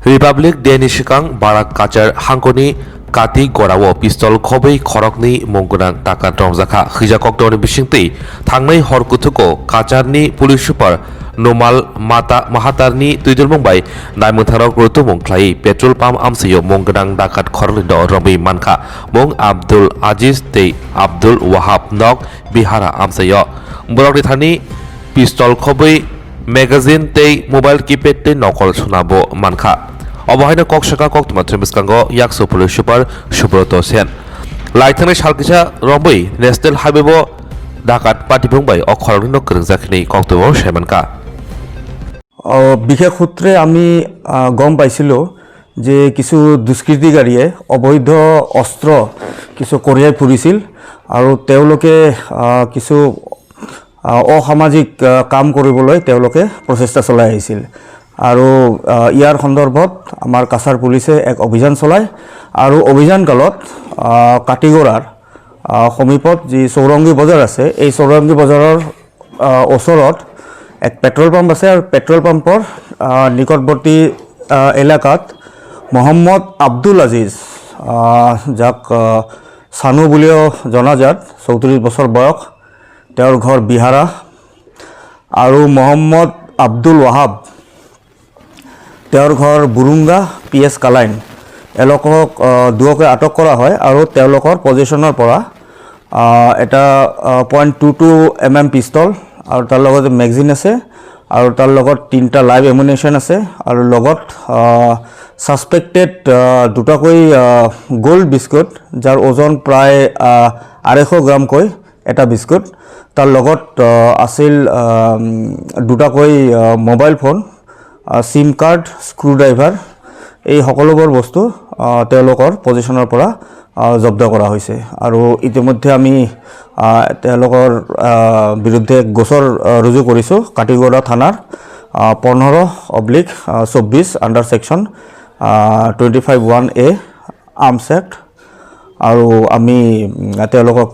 republic डेनि सिगां Barak Cachar हांखोनि काति गराव पिस्तल खबै खरकनि मुंगोनां डाकात रंजाखा खैजाकक्टनि बिसिंतै थांनाय हर कुथुको काचारनि पुलिस सुपार नमाल माहातारनि तुइदुरमुंबाय नायमुंथाराव गुरुत्वमुं ख्लायै पेट्रल पाम्प आमसायाव मुंगोनां डाकात खरलिद रंबै मानखा मुं आब्दुल आजिज तै आब्दुल वाहाब नक बिहारा आमसायाव बरकनि थानि पिस्तल खबै मेगाजिन तै मोबाइल कीपैड तै नकल सुनाबो मानखा अबहायनो ककशाखा कक्टमा त्रिमिसकांगो याक्सो पुलिस सुपार सुब्रत सेन लाइथांनाय सालकिसा रंबै नेशनेल हाइवेबो डाकात पाटिबुंबाय अखरनिनो गोरोंजाखिनि कक्टमाव सेमानका বিশেষ সূত্রে আমি গম পাইছিলোঁ যে কিছু দুষ্কৃতিকাৰীয়ে অবৈধ অস্ত্ৰ কিছু কঢ়িয়াই ফুৰিছিল আৰু তেওঁলোকে কিছু অসামাজিক কাম কৰিবলৈ তেওঁলোকে প্ৰচেষ্টা চলাই আহিছিল আৰু ইয়াৰ সন্দৰ্ভত আমাৰ কাছাৰ পুলিচে এক অভিযান চলায় আৰু অভিযানকালত কাটিগড়াৰ সমীপত যি চৌৰংগী বজাৰ আছে এই চৌৰংগী বজাৰৰ ওচৰত এক পেট্ৰল পাম্প আছে আৰু পেট্ৰল পাম্পৰ নিকটৱৰ্তী এলেকাত মোহাম্মদ আব্দুল আজিজ যাক সানু বুলিও জনাজাত 34 বছৰ বয়স তেওঁৰ ঘৰ বিহাৰা আৰু মোহাম্মদ আব্দুল ওয়াহাব তেওঁৰ ঘৰ বুৰুঙ্গা পিএছ কালাইন এলোকক দুয়োকে আটক কৰা হয় আৰু তেওঁলোকৰ পজিশনৰ পৰা এটা .22 mm পিস্তল আৰু তাৰ লগত মেগাজিন আছে আৰু তাৰ লগত 3টা লাইভ এমুনেশ্যন আছে আৰু লগত সাসপেক্টেড দুটাকৈ গোল্ড বিস্কুট যাৰ ওজন প্ৰায় 250 গ্ৰামকৈ এটা বিস্কুট তাৰ লগত আছিল দুটাকৈ মোবাইল ফোন সিম কাৰ্ড স্ক্ৰু ড্ৰাইভাৰ এই সকলোবোৰ বস্তু তেওঁলোকৰ পজিশনৰ পৰা জব্দ কৰা হৈছে আৰু ইতিমধ্যে আমি তেওঁলোকৰ বিৰুদ্ধে গোচৰ ৰুজু কৰিছো কাটিগড়া থানাৰ 15/24 under section 25(1)A arms act আৰু আমি তেওঁলোকক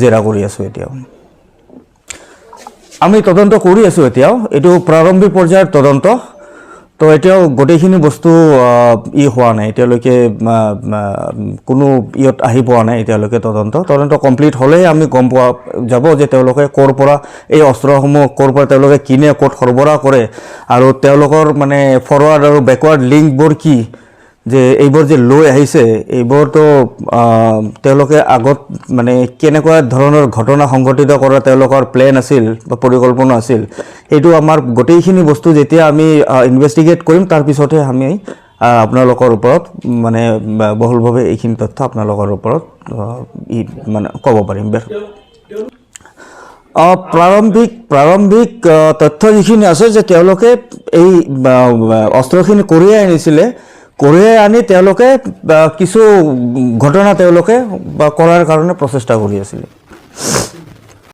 জেৰা কৰি আছো এতিয়া আমি তদন্ত কৰি আছো এতিয়াও এটো প্ৰাৰম্ভিক পৰ্যায়ৰ তদন্ত তো এতিয়াও গোটেইখিনি বস্তু হোৱা নাই এতিয়ালৈকে কোনো ইয়ত আহি পোৱা নাই এতিয়ালৈকে তদন্ত কমপ্লিট হ'লে আমি গম পোৱা যাব যে তেওঁলোকে ক'ৰ পৰা এই অস্ত্ৰসমূহ ক'ৰ পৰা তেওঁলোকে কিনে ক'ত সৰবৰাহ কৰে আৰু তেওঁলোকৰ মানে ফৰৱাৰ্ড আৰু বেকৱাৰ্ড লিংকবোৰ কি যে এইবোৰ যে লৈ আহিছে এইবোৰ তো তেওঁলোকে আগত মানে কেনেকুৱা ধৰণৰ ঘটনা সংঘটিত কৰা তেওঁলোকৰ প্ল্যান আছিল বা পৰিকল্পনা আছিল এইটো আমাৰ গোটেইখিনি বস্তু যেতিয়া আমি ইনভেষ্টিগেট কৰিম তাৰ পিছতহে আমি আপোনালোকৰ ওপৰত মানে বহুলভাৱে এইখিনি তথ্য আপোনালোকৰ ওপৰত মানে ক'ব পাৰিম প্ৰাৰম্ভিক তথ্য যিখিনি আছে যে তেওঁলোকে এই অস্ত্ৰখিনি কঢ়িয়াই আনিছিলে কঢ়িয়াই আনি তেওঁলোকে কিছু ঘটনা তেওঁলোকে কৰাৰ কাৰণে প্ৰচেষ্টা কৰি আছিল